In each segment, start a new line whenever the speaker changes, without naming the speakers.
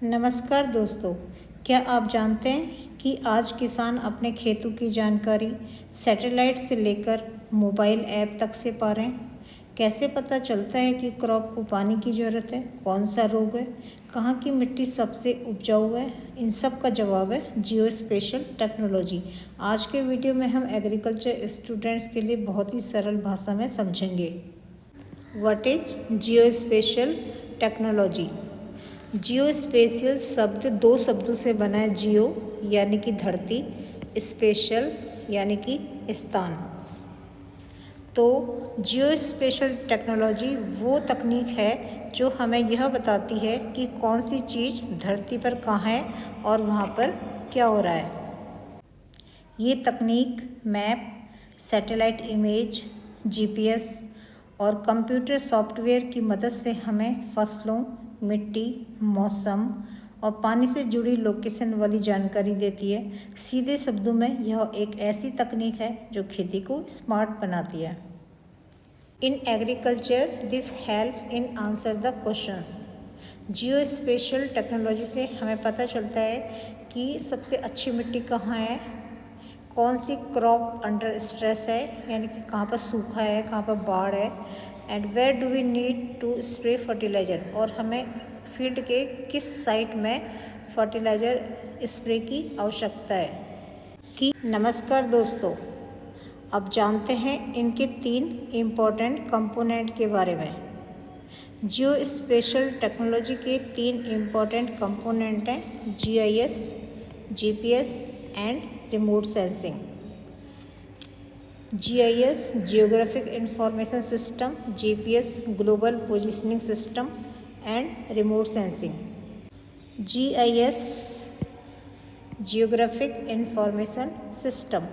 नमस्कार दोस्तों, क्या आप जानते हैं कि आज किसान अपने खेतों की जानकारी सैटेलाइट से लेकर मोबाइल ऐप तक से पा रहे हैं। कैसे पता चलता है कि क्रॉप को पानी की ज़रूरत है, कौन सा रोग है, कहाँ की मिट्टी सबसे उपजाऊ है? इन सब का जवाब है जियो स्पेशल टेक्नोलॉजी। आज के वीडियो में हम एग्रीकल्चर स्टूडेंट्स के लिए बहुत ही सरल भाषा में समझेंगे। What is geo special technology? Geo spatial शब्द दो शब्दों से बना है। जियो यानी कि धरती, स्पेशल यानी कि स्थान। तो जियो स्पेशल टेक्नोलॉजी वो तकनीक है जो हमें यह बताती है कि कौन सी चीज़ धरती पर कहाँ है और वहाँ पर क्या हो रहा है। ये तकनीक मैप, सैटेलाइट इमेज, जीपीएस और कंप्यूटर सॉफ्टवेयर की मदद से हमें फसलों, मिट्टी, मौसम और पानी से जुड़ी लोकेशन वाली जानकारी देती है। सीधे शब्दों में यह एक ऐसी तकनीक है जो खेती को स्मार्ट बनाती है। In agriculture this helps in answer the questions. Jio special technology से हमें पता चलता है कि सबसे अच्छी मिट्टी कहाँ है, कौन सी क्रॉप अंडर स्ट्रेस है यानी कि कहाँ पर सूखा है, कहाँ पर बाढ़ है, and where do we need to spray fertiliser, और हमें फील्ड के किस साइट में फर्टिलाइज़र स्प्रे की आवश्यकता है। नमस्कार दोस्तों, अब जानते हैं इनके 3 इम्पोर्टेंट कंपोनेंट के बारे में। जियो स्पेशल टेक्नोलॉजी के 3 इम्पोर्टेंट कंपोनेंट हैं GIS, GPS and remote sensing. GIS geographic information system, GPS global positioning system and remote sensing. GIS geographic information system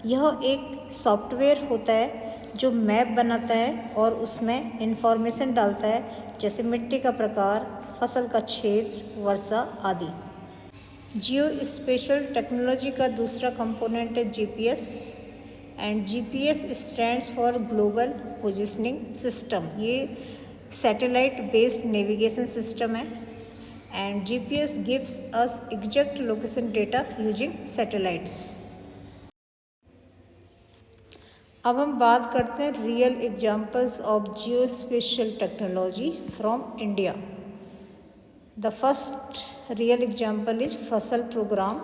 यह एक सॉफ्टवेयर होता है जो मैप बनाता है और उसमें इंफॉर्मेशन डालता है, जैसे मिट्टी का प्रकार, फसल का क्षेत्र, वर्षा आदि। जियो स्पेशल टेक्नोलॉजी का दूसरा कंपोनेंट है GPS, and GPS stands for global positioning system. ये सैटेलाइट बेस्ड नेविगेशन सिस्टम है, and GPS gives us exact location data using satellites. अब हम बात करते हैं real examples of Jio special technology from India. The first real example is फसल programme.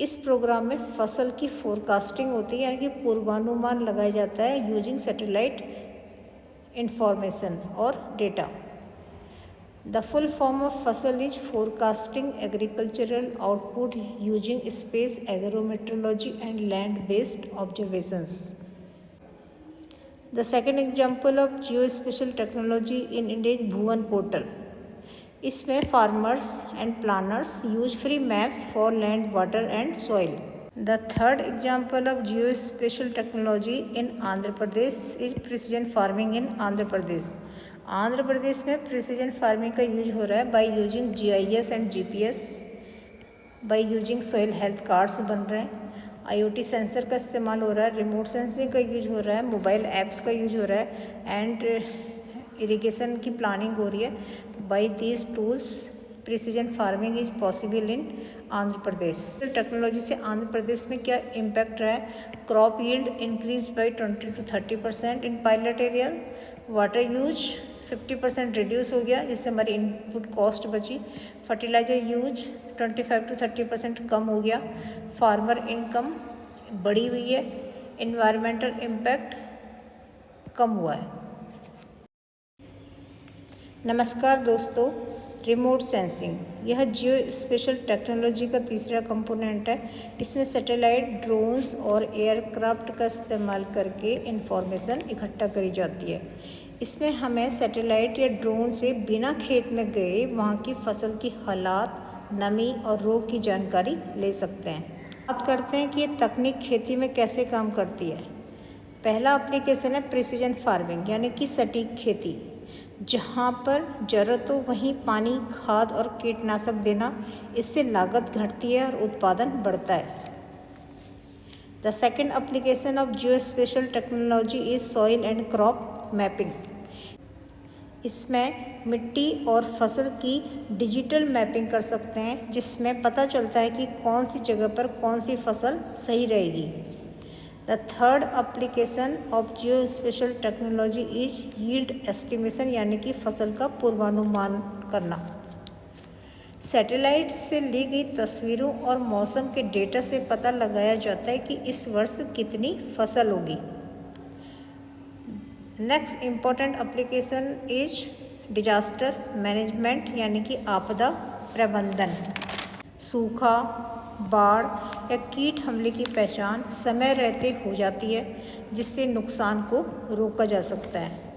इस programme में फसल की फोरकास्टिंग होती है, यानी कि पूर्वानुमान लगाया जाता है यूजिंग सैटेलाइट इंफॉर्मेशन और data. The full form of FASAL is forecasting agricultural output using space agrometeorology and land based observations. The second example of Jio special technology in India is Bhuvan portal. इसमें farmers and planners use free maps for land, water and soil. The third example of Jio special technology in Andhra Pradesh is precision farming in Andhra Pradesh. Andhra Pradesh में precision farming का use हो रहा है by using GIS and GPS, by using soil health cards बन रहे हैं, IoT sensor का इस्तेमाल हो रहा है, रिमोट सेंसिंग का यूज हो रहा है, मोबाइल ऐप्स का यूज हो रहा है, एंड इरिगेशन की प्लानिंग हो रही है। By these tools precision farming is possible in Andhra Pradesh. Technology से आंध्र प्रदेश में क्या इम्पैक्ट रहा है? Crop yield increase by 20 to 30% in pilot area. Water use 50% reduce हो गया, जिससे हमारी इनपुट कॉस्ट बची। फर्टिलाइजर यूज 25 to 30% कम हो गया। फार्मर इनकम बढ़ी हुई है। इन्वायरमेंटल इम्पैक्ट कम हुआ है। नमस्कार दोस्तों, रिमोट सेंसिंग यह जियो स्पेशल टेक्नोलॉजी का तीसरा कंपोनेंट है। इसमें सैटेलाइट, ड्रोन्स और एयरक्राफ्ट का इस्तेमाल करके इंफॉर्मेशन इकट्ठा करी जाती है। इसमें हमें सैटेलाइट या ड्रोन से बिना खेत में गए वहाँ की फसल की हालात, नमी और रोग की जानकारी ले सकते हैं। बात करते हैं कि ये तकनीक खेती में कैसे काम करती है। पहला एप्लीकेशन है प्रिसीजन फार्मिंग, यानी कि सटीक खेती। जहाँ पर ज़रूरत हो वहीं पानी, खाद और कीटनाशक देना, इससे लागत घटती है और उत्पादन बढ़ता है। The second application of Jio special technology is soil and crop mapping. इसमें मिट्टी और फसल की डिजिटल मैपिंग कर सकते हैं, जिसमें पता चलता है कि कौन सी जगह पर कौन सी फसल सही रहेगी। The third application of geospatial technology is yield estimation, यानी कि फसल का पूर्वानुमान करना। सैटेलाइट से ली गई तस्वीरों और मौसम के डेटा से पता लगाया जाता है कि इस वर्ष कितनी फसल होगी। Next important application is disaster management, यानी कि आपदा प्रबंधन। सूखा, बाढ़ या कीट हमले की पहचान समय रहते हो जाती है, जिससे नुकसान को रोका जा सकता है।